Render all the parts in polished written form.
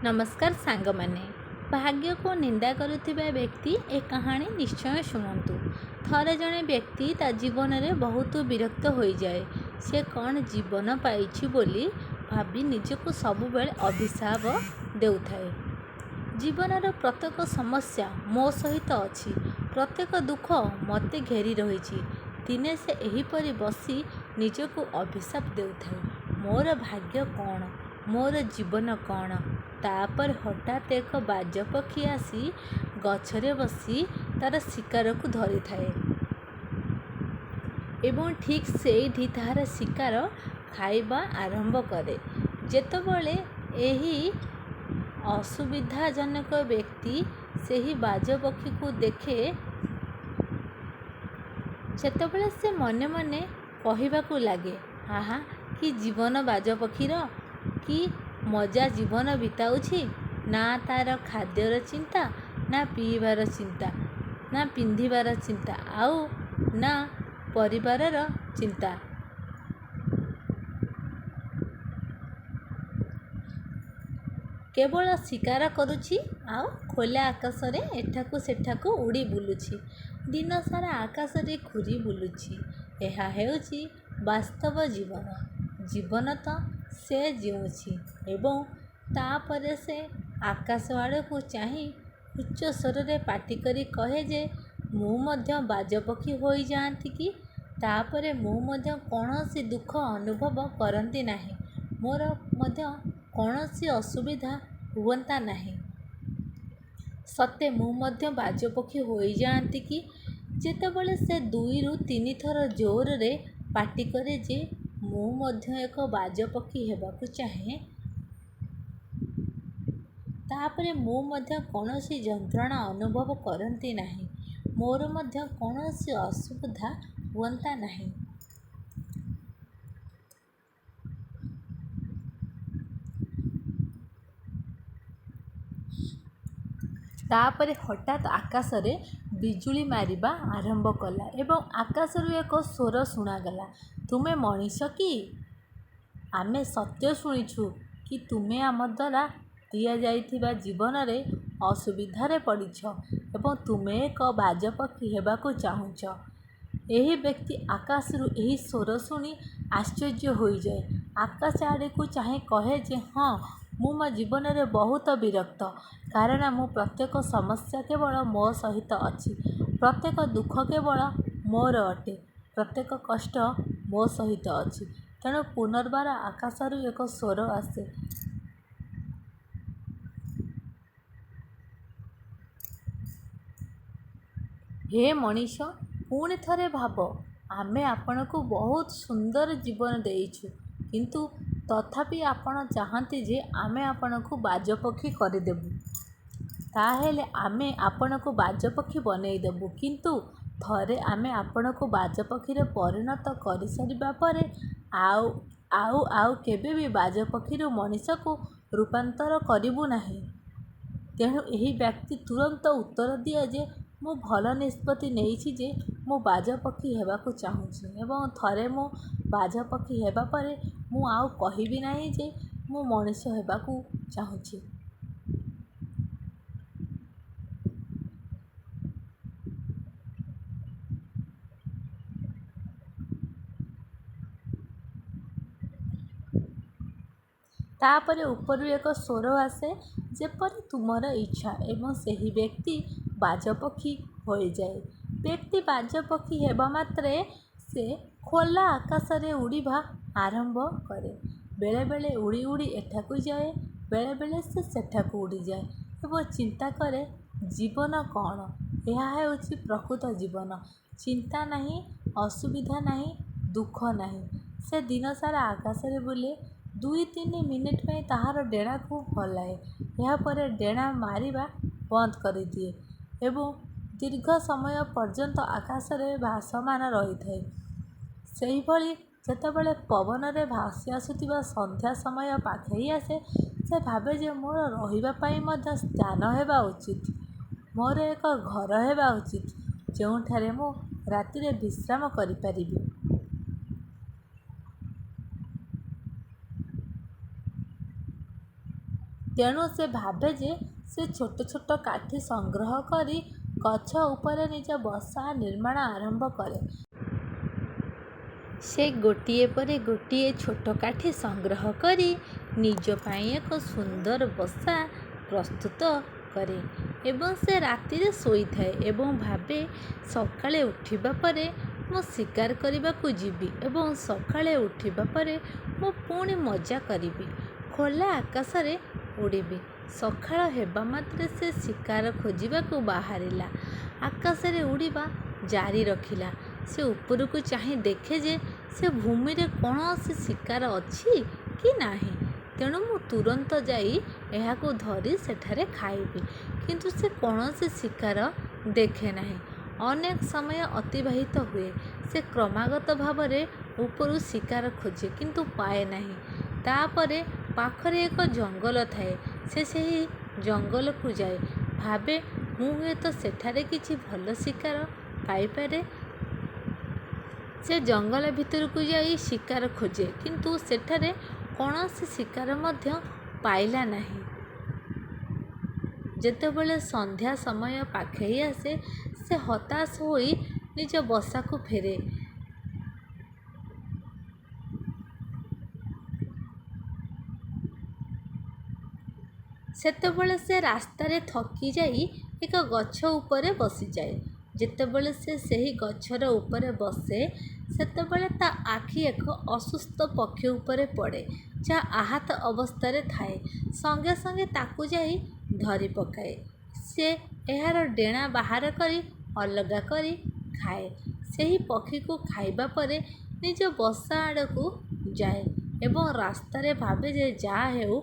नमस्कार सांगमाने भाग्य को निंदा करुथिबा व्यक्ति ए कहानी निश्चय शुणु। थरे जड़े व्यक्ति ता जीवन में बहुत विरक्त हो जाए। से कौन जीवन पाई बोली भाभी निजको सबुबेले अभिशाप देउथाए। जीवनर प्रत्येक समस्या मो सहित अच्छी, प्रत्येक दुख मते घेरी रही। दिने से एहीपरि बसी निजको अभिशाप देउथाए, मोर भाग्य कौन, मोर जीवन कौन। तापर हठात एक बाजपक्षी आसी गछरे बसी तार शिकार को धरी थाए एवं ठीक सेठी तार शिकार खाइबा आरंभ करे। जेतबेले एही असुविधाजनक व्यक्ति सेही बाजपक्षी को देखे, सेतबेले से मने मने कहिबाकू लागे, आहा कि जीवन बाजपक्षीर, कि मजा जीवन बिताउछि। ना तार खाद्यर चिंता, ना पीबार चिंता, ना पिंधिबार चिंता, आउ ना परिवारर चिंता। केवल शिकार करुछि आउ खोला आकाश रे एठाकू सेठाकू उड़ी बुलुछि। दिन सारा आकाश रे घूरी बुलुछि। एहा हेउछि वास्तव जीवन। जीवन तो से जीउछि एवं तापरे से आकाश आड़ को चाही उच्च स्वर रे पाटी करी कहे जे मु मध्य बाजपक्षी होई जाआंती कि तापरे मु मध्य कौनसी दुख अनुभव करती नाही, मोर मध्य कौनसी असुविधा हुअंता नाही। सते मु मध्य बाजपक्षी होई जाआंती कि जेतेबेले से 2 ରୁ 3 थर जोर रे पाटी करे जे मु मध्य एक बाजपक्षी हेबाकू चाहे, तापरे मु मध्य कौनसी जंत्रणा अनुभव करती नाही, मोर मध्य कौनसी असुविधा हुअंता नाही। तापरे हठात आकाश रे बिजुली मारिबा आरंभ कला एवं आकाशरू एक स्वर शुणागला, तुमे मनीष कि? आमे सत्य शुणिछु कि तुमे आम द्वारा दिया जाइथिबा जीवन रे असुविधारे पड़िछ एवं तुमे एक बाजपक्षी हेबाकू चाहुछ। एही व्यक्ति आकाशरू एही स्वर शुणी आश्चर्य हो जाए। आकाश आड़े को चाहे कहे जे हाँ, मु मो जीवन रे बहुत विरक्त, कारण मु प्रत्येक समस्या केवल मो सहित अच्छी, प्रत्येक दुख केवल मोर अटे, प्रत्येक कष्ट मो सहित अच्छी। तेणु पुनर्बार आकाशरू एक स्वर आसे, हे मनीष, पुणी थरे भाव, आमे आपण को बहुत सुंदर जीवन देइछु, किंतु तथापि आपण चाहती जे आमे आपण को बाजपक्षी करदेबु। ताहेले आमे आपण को बाजपक्षी बनई देबु, किंतु थरे आमे आपण को बाजपक्षी रे परिणत कर सारिबा परे आउ आउ आउ केबे भी बाजपक्षी रू मनीष को रूपांतर करिबु नाही। तेणु एही व्यक्ति तुरंत उत्तर दिए जे मु भल निष्पत्ति नेइछि जे मु बाजपक्षी हेबाकू चाहुछि एवं थरे मु बाजपक्षी हेबा परे मु आउ कहिबि नाही जे मु मनीष हेबाकू चाहुछि। तापरे उपरु एक स्वर आसे, जेपरि तुमर इच्छा, एवं सेही व्यक्ति बाजपक्षी हो जाए। व्यक्ति बाजपक्षी हेबा मात्रे से खोला आकाश रे उड़ीबा आरंभ करे। बेले बेले उड़ी उड़ी एठाकू जाए, बेले बेले से सेठाकू उड़ी जाए एवं चिंता करे जीवन कौन। यह हेउछि प्रकृत जीवन। चिंता नहीं, असुविधा नहीं, दुख नहीं। से दिन सारा आकाश रे बुले, 2-3 मिनिट में ताहार डेणा को हलाए, यापर डेणा मारिबा बंद कर दिए एवं दीर्घ समय पर्यंत आकाश रे भासमान रही थाए। सेही भली जेतेबेले पवन रे भासी आसुथिबा संध्या समय पाखई आसे, से भावे जे मोर रहिबा पाई मध्य स्थान हेबा उचित, मोर एक घर हेबा उचित, जोंठारे मु राति रे विश्राम करि पारिबि। ତେଣୁ ସେ ଭାବେ ଯେ ସେ ଛୋଟ ଛୋଟ କାଠି ସଂଗ୍ରହ କରି ଗଛ ଉପରେ ନିଜ ବସା ନିର୍ମାଣ ଆରମ୍ଭ କରେ। ସେ ଗୋଟିଏ ପରେ ଗୋଟିଏ ଛୋଟ କାଠି ସଂଗ୍ରହ କରି ନିଜ ପାଇଁ ଏକ ସୁନ୍ଦର ବସା ପ୍ରସ୍ତୁତ କରେ ଏବଂ ସେ ରାତିରେ ଶୋଇଥାଏ ଏବଂ ଭାବେ, ସକାଳେ ଉଠିବା ପରେ ମୁଁ ଶିକାର କରିବାକୁ ଯିବି ଏବଂ ସକାଳେ ଉଠିବା ପରେ ମୁଁ ପୁଣି ମଜା କରିବି, ଖୋଲା ଆକାଶରେ ଉଡ଼ିବି। ସକାଳ ହେବା ମାତ୍ରେ ସେ ଶିକାର ଖୋଜିବାକୁ ବାହାରିଲା। ଆକାଶରେ ଉଡ଼ିବା ଜାରି ରଖିଲା। ସେ ଉପରକୁ ଚାହିଁ ଦେଖେ ଯେ ସେ ଭୂମିରେ କୌଣସି ଶିକାର ଅଛି କି ନାହିଁ। ତେଣୁ ମୁଁ ତୁରନ୍ତ ଯାଇ ଏହାକୁ ଧରି ସେଠାରେ ଖାଇବି। କିନ୍ତୁ ସେ କୌଣସି ଶିକାର ଦେଖେ ନାହିଁ। ଅନେକ ସମୟ ଅତିବାହିତ ହୁଏ। ସେ କ୍ରମାଗତ ଭାବରେ ଉପରୁ ଶିକାର ଖୋଜେ କିନ୍ତୁ ପାଏ ନାହିଁ। ତାପରେ ପାଖରେ ଏକ ଜଙ୍ଗଲ ଥାଏ। ସେ ସେହି ଜଙ୍ଗଲକୁ ଯାଏ। ଭାବେ, ମୁଁ ହୁଏତ ସେଠାରେ କିଛି ଭଲ ଶିକାର ପାଇପାରେ। ସେ ଜଙ୍ଗଲ ଭିତରକୁ ଯାଇ ଶିକାର ଖୋଜେ କିନ୍ତୁ ସେଠାରେ କୌଣସି ଶିକାର ମଧ୍ୟ ପାଇଲା ନାହିଁ। ଯେତେବେଳେ ସନ୍ଧ୍ୟା ସମୟ ପାଖେଇ ଆସେ ସେ ହତାଶ ହୋଇ ନିଜ ବସାକୁ ଫେରେ। ସେତେବେଳେ ସେ ରାସ୍ତାରେ ଥକି ଯାଇ ଏକ ଗଛ ଉପରେ ବସିଯାଏ। ଯେତେବେଳେ ସେ ସେହି ଗଛର ଉପରେ ବସେ ସେତେବେଳେ ତା ଆଖି ଏକ ଅସୁସ୍ଥ ପକ୍ଷୀ ଉପରେ ପଡ଼େ ଯାହା ଆହତ ଅବସ୍ଥାରେ ଥାଏ। ସଙ୍ଗେ ସଙ୍ଗେ ତାକୁ ଯାଇ ଧରି ପକାଏ। ସେ ଏହାର ଡେଣା ବାହାର କରି ଅଲଗା କରି ଖାଏ। ସେହି ପକ୍ଷୀକୁ ଖାଇବା ପରେ ନିଜ ବସା ଆଡ଼କୁ ଯାଏ ଏବଂ ରାସ୍ତାରେ ଭାବେ ଯେ ଯାହା ହେଉ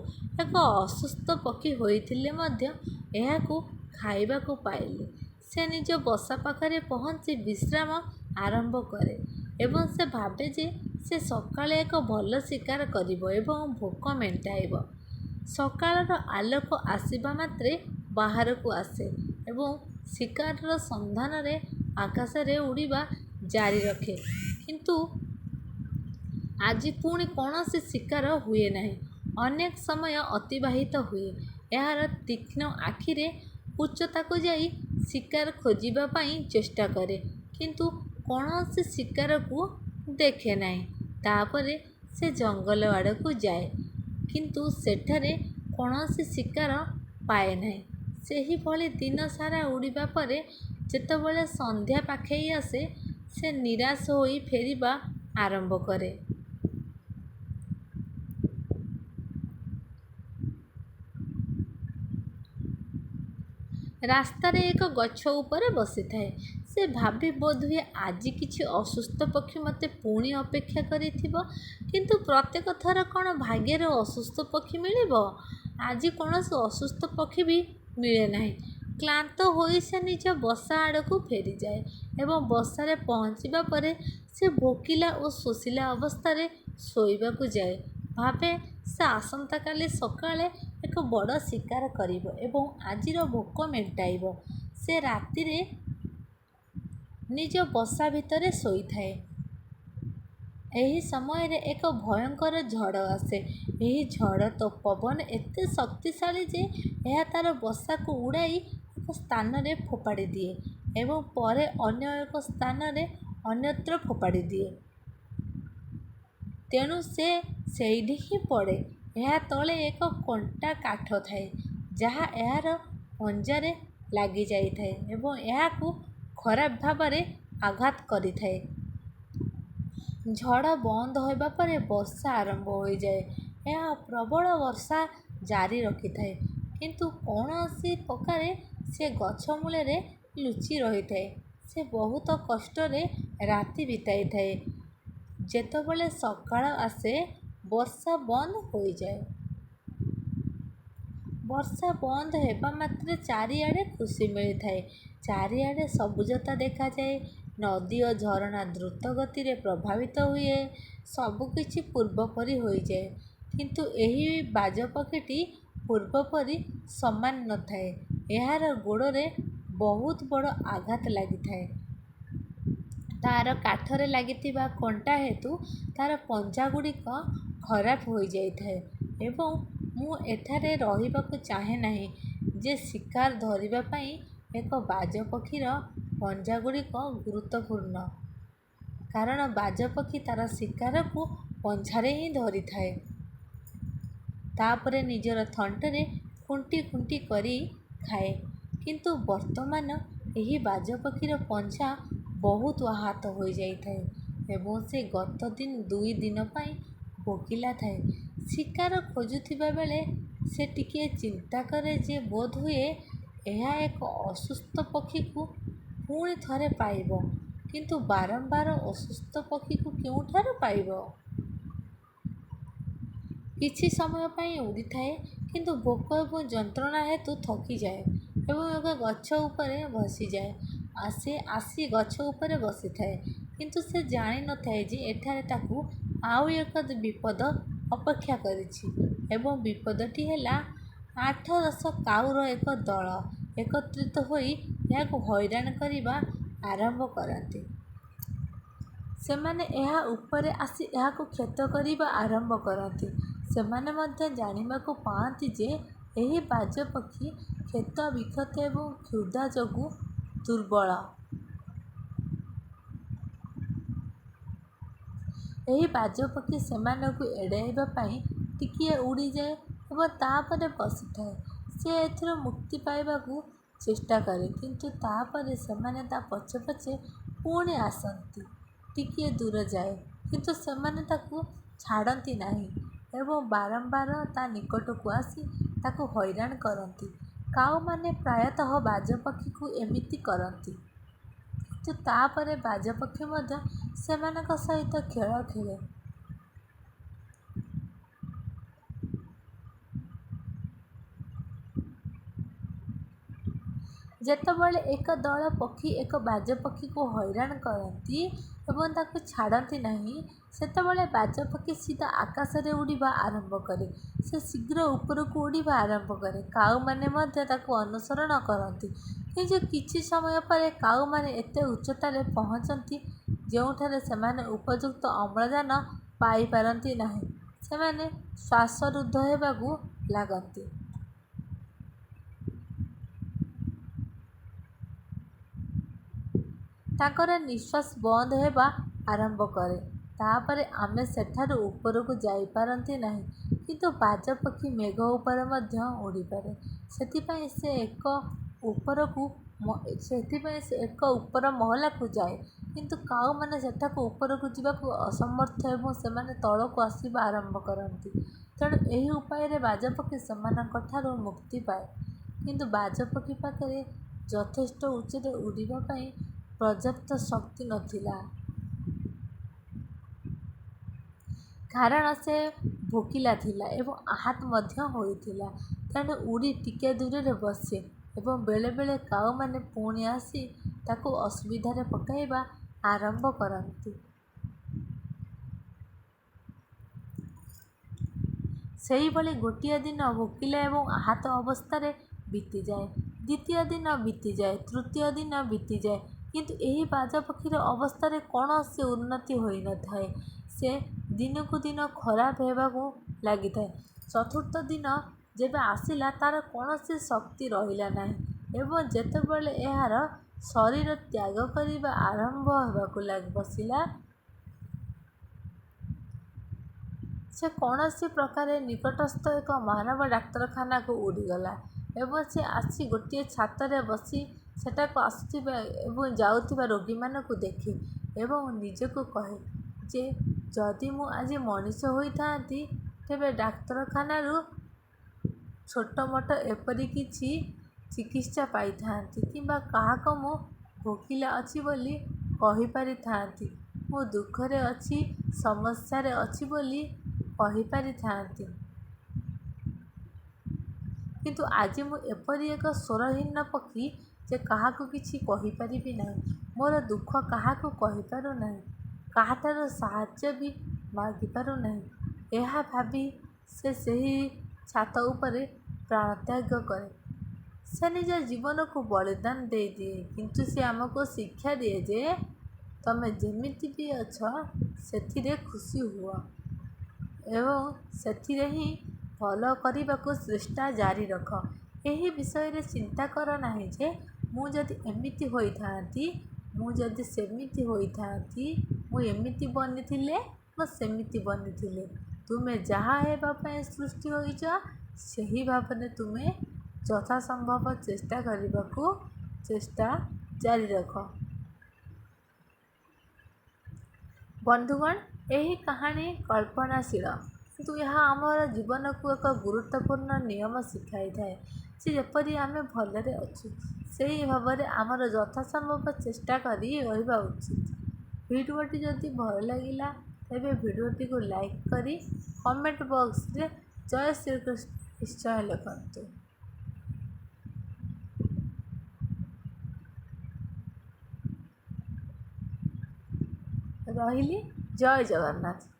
ଏକ ଅସୁସ୍ଥ ପକ୍ଷୀ ହୋଇଥିଲେ ମଧ୍ୟ ଏହାକୁ ଖାଇବାକୁ ପାଇଲି। ସେ ନିଜ ବସା ପାଖରେ ପହଞ୍ଚି ବିଶ୍ରାମ ଆରମ୍ଭ କରେ ଏବଂ ସେ ଭାବେ ଯେ ସେ ସକାଳେ ଏକ ଭଲ ଶିକାର କରିବ ଏବଂ ଭୋକ ମେଣ୍ଟାଇବ। ସକାଳର ଆଲୋକ ଆସିବା ମାତ୍ରେ ବାହାରକୁ ଆସେ ଏବଂ ଶିକାରର ସନ୍ଧାନରେ ଆକାଶରେ ଉଡ଼ିବା ଜାରି ରଖେ। କିନ୍ତୁ ଆଜି ପୁଣି କୌଣସି ଶିକାର ହୁଏ ନାହିଁ। ଅନେକ ସମୟ ଅତିବାହିତ ହୁଏ। ଏହାର ତୀକ୍ଷ୍ଣ ଆଖିରେ ଉଚ୍ଚତାକୁ ଯାଇ ଶିକାର ଖୋଜିବା ପାଇଁ ଚେଷ୍ଟା କରେ କିନ୍ତୁ କୌଣସି ଶିକାରକୁ ଦେଖେ ନାହିଁ। ତାପରେ ସେ ଜଙ୍ଗଲ ଆଡ଼କୁ ଯାଏ କିନ୍ତୁ ସେଠାରେ କୌଣସି ଶିକାର ପାଏ ନାହିଁ। ସେହିଭଳି ଦିନ ସାରା ଉଡ଼ିବା ପରେ ଯେତେବେଳେ ସନ୍ଧ୍ୟା ପାଖେଇ ଆସେ ସେ ନିରାଶ ହୋଇ ଫେରିବା ଆରମ୍ଭ କରେ। ରାସ୍ତାରେ ଏକ ଗଛ ଉପରେ ବସିଥାଏ। ସେ ଭାବେ ବୋଧହୁଏ ଆଜି କିଛି ଅସୁସ୍ଥ ପକ୍ଷୀ ମୋତେ ପୁଣି ଅପେକ୍ଷା କରିଥିବ। କିନ୍ତୁ ପ୍ରତ୍ୟେକ ଥର କ'ଣ ଭାଗ୍ୟରେ ଅସୁସ୍ଥ ପକ୍ଷୀ ମିଳିବ? ଆଜି କୌଣସି ଅସୁସ୍ଥ ପକ୍ଷୀ ବି ମିଳେ ନାହିଁ। କ୍ଳାନ୍ତ ହୋଇ ସେ ନିଜ ବସା ଆଡ଼କୁ ଫେରିଯାଏ ଏବଂ ବସାରେ ପହଞ୍ଚିବା ପରେ ସେ ଭୋକିଲା ଓ ଶୋଷିଲା ଅବସ୍ଥାରେ ଶୋଇବାକୁ ଯାଏ। ଭାବେ ସେ ଆସନ୍ତାକାଲି ସକାଳେ ଏକ ବଡ଼ ଶିକାର କରିବ ଏବଂ ଆଜିର ଭୋକ ମେଣ୍ଟାଇବ। ସେ ରାତିରେ ନିଜ ବସା ଭିତରେ ଶୋଇଥାଏ। ଏହି ସମୟରେ ଏକ ଭୟଙ୍କର ଝଡ଼ ଆସେ। ଏହି ଝଡ଼ ପବନ ଏତେ ଶକ୍ତିଶାଳୀ ଯେ ଏହା ତା'ର ବସାକୁ ଉଡ଼ାଇ ଏକ ସ୍ଥାନରେ ଫୋପାଡ଼ି ଦିଏ ଏବଂ ପରେ ଅନ୍ୟ ଏକ ସ୍ଥାନରେ ଅନ୍ୟତ୍ର ଫୋପାଡ଼ି ଦିଏ। ତେଣୁ ସେ ସେଇଠି ହିଁ ପଡ଼େ। ଏହା ତଳେ ଏକ କଣ୍ଟା କାଠ ଥାଏ ଯାହା ଏହାର ପଞ୍ଜାରେ ଲାଗିଯାଇଥାଏ ଏବଂ ଏହାକୁ ଖରାପ ଭାବରେ ଆଘାତ କରିଥାଏ। ଝଡ଼ ବନ୍ଦ ହେବା ପରେ ବର୍ଷା ଆରମ୍ଭ ହୋଇଯାଏ। ଏହା ପ୍ରବଳ ବର୍ଷା ଜାରି ରଖିଥାଏ କିନ୍ତୁ କୌଣସି ପ୍ରକାରେ ସେ ଗଛ ମୂଳରେ ଲୁଚି ରହିଥାଏ। ସେ ବହୁତ କଷ୍ଟରେ ରାତି ବିତାଇଥାଏ। ଯେତେବେଳେ ସକାଳ ଆସେ ବର୍ଷା ବନ୍ଦ ହୋଇଯାଏ। ବର୍ଷା ବନ୍ଦ ହେବା ମାତ୍ରେ ଚାରିଆଡ଼େ ଖୁସି ମିଳିଥାଏ। ଚାରିଆଡ଼େ ସବୁଜତା ଦେଖାଯାଏ। ନଦୀ ଓ ଝରଣା ଦ୍ରୁତ ଗତିରେ ପ୍ରବାହିତ ହୁଏ। ସବୁକିଛି ପୂର୍ବ ପରି ହୋଇଯାଏ। କିନ୍ତୁ ଏହି ବାଜପକ୍ଷୀଟି ପୂର୍ବ ପରି ସମାନ ନଥାଏ। ଏହାର ଗୋଡ଼ରେ ବହୁତ ବଡ଼ ଆଘାତ ଲାଗିଥାଏ। ତା'ର କାଠରେ ଲାଗିଥିବା କଣ୍ଟା ହେତୁ ତା'ର ପଞ୍ଜାଗୁଡ଼ିକ ଖରାପ ହୋଇଯାଇଥାଏ ଏବଂ ମୁଁ ଏଠାରେ ରହିବାକୁ ଚାହେଁ ନାହିଁ ଯେ ଶିକାର ଧରିବା ପାଇଁ ଏକ ବାଜପକ୍ଷୀର ପଞ୍ଝାଗୁଡ଼ିକ ଗୁରୁତ୍ୱପୂର୍ଣ୍ଣ। କାରଣ ବାଜପକ୍ଷୀ ତା'ର ଶିକାରକୁ ପଞ୍ଝାରେ ହିଁ ଧରିଥାଏ। ତା'ପରେ ନିଜର ଥଣ୍ଟରେ ଖୁଣ୍ଟି ଖୁଣ୍ଟି କରି ଖାଏ। କିନ୍ତୁ ବର୍ତ୍ତମାନ ଏହି ବାଜପକ୍ଷୀର ପଞ୍ଝା ବହୁତ ଆହତ ହୋଇଯାଇଥାଏ ଏବଂ ସେ ଗତ 2 ଦିନ ପାଇଁ ଭୋକିଲା ଥାଏ। ଶିକାର ଖୋଜୁଥିବା ବେଳେ ସେ ଟିକିଏ ଚିନ୍ତା କରେ ଯେ ବୋଧହୁଏ ଏହା ଏକ ଅସୁସ୍ଥ ପକ୍ଷୀକୁ ପୁଣି ଥରେ ପାଇବ। କିନ୍ତୁ ବାରମ୍ବାର ଅସୁସ୍ଥ ପକ୍ଷୀକୁ କେଉଁଠାରୁ ପାଇବ? କିଛି ସମୟ ପାଇଁ ଉଡ଼ିଥାଏ, କିନ୍ତୁ ଭୋକ ଏବଂ ଯନ୍ତ୍ରଣା ହେତୁ ଥକିଯାଏ ଏବଂ ଏକ ଗଛ ଉପରେ ବସିଯାଏ। ସେ ଆସି ଗଛ ଉପରେ ବସିଥାଏ, କିନ୍ତୁ ସେ ଜାଣିନଥାଏ ଯେ ଏଠାରେ ତାକୁ ଆଉ ଏକ ବିପଦ ଅପେକ୍ଷା କରିଛି ଏବଂ ବିପଦଟି ହେଲା 8-10 କାଉର ଏକ ଦଳ ଏକତ୍ରିତ ହୋଇ ଏହାକୁ ହଇରାଣ କରିବା ଆରମ୍ଭ କରନ୍ତି। ସେମାନେ ଏହା ଉପରେ ଆସି ଏହାକୁ କ୍ଷତ କରିବା ଆରମ୍ଭ କରନ୍ତି। ସେମାନେ ମଧ୍ୟ ଜାଣିବାକୁ ପାଆନ୍ତି ଯେ ଏହି ବାଜପକ୍ଷୀ କ୍ଷତ ବିକ୍ଷତ ଏବଂ କ୍ଷୁଧା ଯୋଗୁଁ ଦୁର୍ବଳ। ଏହି ବାଜପକ୍ଷୀ ସେମାନଙ୍କୁ ଏଡ଼ାଇବା ପାଇଁ ଟିକିଏ ଉଡ଼ିଯାଏ ଏବଂ ତା'ପରେ ବସିଥାଏ। ସେ ଏଥିରୁ ମୁକ୍ତି ପାଇବାକୁ ଚେଷ୍ଟା କରେ, କିନ୍ତୁ ତା'ପରେ ସେମାନେ ତା' ପଛେ ପଛେ ପୁଣି ଆସନ୍ତି। ଟିକିଏ ଦୂର ଯାଏ, କିନ୍ତୁ ସେମାନେ ତାକୁ ଛାଡ଼ନ୍ତି ନାହିଁ ଏବଂ ବାରମ୍ବାର ତା' ନିକଟକୁ ଆସି ତାକୁ ହଇରାଣ କରନ୍ତି। କାଉମାନେ ପ୍ରାୟତଃ ବାଜପକ୍ଷୀକୁ ଏମିତି କରନ୍ତି, କିନ୍ତୁ ତା'ପରେ ବାଜପକ୍ଷୀ ମଧ୍ୟ ସେମାନଙ୍କ ସହିତ ଖେଳ ଖେଳେ। ଯେତେବେଳେ ଏକ ଦଳ ପକ୍ଷୀ ଏକ ବାଜପକ୍ଷୀକୁ ହଇରାଣ କରନ୍ତି ଏବଂ ତାକୁ ଛାଡ଼ନ୍ତି ନାହିଁ, ସେତେବେଳେ ବାଜପକ୍ଷୀ ସିଧା ଆକାଶରେ ଉଡ଼ିବା ଆରମ୍ଭ କରେ। ସେ ଶୀଘ୍ର ଉପରକୁ ଉଡ଼ିବା ଆରମ୍ଭ କରେ। କାଉମାନେ ମଧ୍ୟ ତାକୁ ଅନୁସରଣ କରନ୍ତି। କିନ୍ତୁ କିଛି ସମୟ ପରେ କାଉମାନେ ଏତେ ଉଚ୍ଚତାରେ ପହଞ୍ଚନ୍ତି ଯେଉଁଠାରେ ସେମାନେ ଉପଯୁକ୍ତ ଅମ୍ଳଜାନ ପାଇପାରନ୍ତି ନାହିଁ। ସେମାନେ ଶ୍ୱାସରୁଦ୍ଧ ହେବାକୁ ଲାଗନ୍ତି। ତାଙ୍କର ନିଃଶ୍ୱାସ ବନ୍ଦ ହେବା ଆରମ୍ଭ କରେ। ତା'ପରେ ଆମେ ସେଠାରୁ ଉପରକୁ ଯାଇପାରନ୍ତି ନାହିଁ। କିନ୍ତୁ ବାଜପକ୍ଷୀ ମେଘ ଉପରେ ମଧ୍ୟ ଉଡ଼ିପାରେ। ସେଥିପାଇଁ ସେ ଏକ ଉପର ମହଲାକୁ ଯାଏ। କିନ୍ତୁ କାଉମାନେ ସେଠାକୁ ଉପରକୁ ଯିବାକୁ ଅସମର୍ଥ ଏବଂ ସେମାନେ ତଳକୁ ଆସିବା ଆରମ୍ଭ କରନ୍ତି। ତେଣୁ ଏହି ଉପାୟରେ ବାଜପକ୍ଷୀ ସେମାନଙ୍କଠାରୁ ମୁକ୍ତି ପାଏ। କିନ୍ତୁ ବାଜପକ୍ଷୀ ପାଖରେ ଯଥେଷ୍ଟ ଉଚ୍ଚରେ ଉଡ଼ିବା ପାଇଁ ପର୍ଯ୍ୟାପ୍ତ ଶକ୍ତି ନଥିଲା। କାରଣ ସେ ଭୋକିଲା ଥିଲା ଏବଂ ଆହତ ମଧ୍ୟ ହୋଇଥିଲା। ତେଣୁ ଉଡ଼ି ଟିକିଏ ଦୂରରେ ବସେ ଏବଂ ବେଳେ ବେଳେ କାଉମାନେ ପୁଣି ଆସି ତାକୁ ଅସୁବିଧାରେ ପକାଇବା ଆରମ୍ଭ କରନ୍ତି। ସେହିଭଳି ଗୋଟିଏ ଦିନ ଭୋକିଲା ଏବଂ ଆହତ ଅବସ୍ଥାରେ ବିତିଯାଏ। ଦ୍ୱିତୀୟ ଦିନ ବିତିଯାଏ। ତୃତୀୟ ଦିନ ବିତିଯାଏ। କିନ୍ତୁ ଏହି ବାଜପକ୍ଷୀର ଅବସ୍ଥାରେ କୌଣସି ଉନ୍ନତି ହୋଇନଥାଏ। ସେ ଦିନକୁ ଦିନ ଖରାପ ହେବାକୁ ଲାଗିଥାଏ। ଚତୁର୍ଥ ଦିନ ଯେବେ ଆସିଲା, ତା'ର କୌଣସି ଶକ୍ତି ରହିଲା ନାହିଁ ଏବଂ ଯେତେବେଳେ ଏହାର ଶରୀର ତ୍ୟାଗ କରିବା ଆରମ୍ଭ ହେବାକୁ ବସିଲା, ସେ କୌଣସି ପ୍ରକାରେ ନିକଟସ୍ଥ ଏକ ମାନବ ଡାକ୍ତରଖାନାକୁ ଉଡ଼ିଗଲା ଏବଂ ସେ ଆସି ଗୋଟିଏ ଛାତରେ ବସି ସେଠାକୁ ଆସୁଥିବା ଏବଂ ଯାଉଥିବା ରୋଗୀମାନଙ୍କୁ ଦେଖେ ଏବଂ ନିଜକୁ କହେ ଯେ ଯଦି ମୁଁ ଆଜି ମଣିଷ ହୋଇଥାନ୍ତି, ତେବେ ଡାକ୍ତରଖାନାରୁ ଛୋଟମୋଟ ଏପରି କିଛି ଚିକିତ୍ସା ପାଇଥାନ୍ତି କିମ୍ବା କାହାକୁ ମୁଁ ଭୋକିଲା ଅଛି ବୋଲି କହିପାରିଥାନ୍ତି, ମୁଁ ଦୁଃଖରେ ଅଛି, ସମସ୍ୟାରେ ଅଛି ବୋଲି କହିପାରିଥାନ୍ତି। କିନ୍ତୁ ଆଜି ମୁଁ ଏପରି ଏକ ସ୍ୱରହୀନ ପକ୍ଷୀ ଯେ କାହାକୁ କିଛି କହିପାରିବି ନାହିଁ। ମୋର ଦୁଃଖ କାହାକୁ କହିପାରୁନାହିଁ, କାହାଠାରୁ ସାହାଯ୍ୟ ବି ମାଗିପାରୁନାହିଁ। ଏହା ଭାବି ସେ ସେହି ଛାତ ଉପରେ ପ୍ରାଣତ୍ୟାଗ କରେ। ସେ ନିଜ ଜୀବନକୁ ବଳିଦାନ ଦେଇଦିଏ। କିନ୍ତୁ ସେ ଆମକୁ ଶିକ୍ଷା ଦିଏ ଯେ ତମେ ଯେମିତି ବି ଅଛ ସେଥିରେ ଖୁସି ହୁଅ ଏବଂ ସେଥିରେ ହିଁ ଭଲ କରିବାକୁ ଚେଷ୍ଟା ଜାରି ରଖ। ଏହି ବିଷୟରେ ଚିନ୍ତା କର ନାହିଁ ଯେ ମୁଁ ଯଦି ଏମିତି ହୋଇଥାନ୍ତି, ମୁଁ ଯଦି ସେମିତି ହୋଇଥାନ୍ତି, ମୁଁ ଏମିତି ବନିଥିଲେ, ମୁଁ ସେମିତି ବନିଥିଲେ। ତୁମେ ଯାହା ହେବା ପାଇଁ ସୃଷ୍ଟି ହୋଇଛ ସେହି ଭାବରେ ତୁମେ ଯଥାସମ୍ଭବ ଚେଷ୍ଟା କରିବାକୁ ଚେଷ୍ଟା ଜାରି ରଖ। ବନ୍ଧୁଗଣ, ଏହି କାହାଣୀ କଳ୍ପନାଶୀଳ, କିନ୍ତୁ ଏହା ଆମର ଜୀବନକୁ ଏକ ଗୁରୁତ୍ୱପୂର୍ଣ୍ଣ ନିୟମ ଶିଖାଇଥାଏ ଯେ ଯେପରି ଆମେ ଭଲରେ ଅଛୁ, ସେହି ଭାବରେ ଆମର ଯଥାସମ୍ଭବ ଚେଷ୍ଟା କରି ରହିବା ଉଚିତ। ଭିଡ଼ିଓଟି ଯଦି ଭଲ ଲାଗିଲା ତେବେ ଭିଡ଼ିଓଟିକୁ ଲାଇକ୍ କରି କମେଣ୍ଟ ବକ୍ସରେ ଜୟ ଶ୍ରୀକୃଷ୍ଣ ନିଶ୍ଚୟ ଲେଖନ୍ତୁ। ରହିଲି, ଜୟ ଜଗନ୍ନାଥ।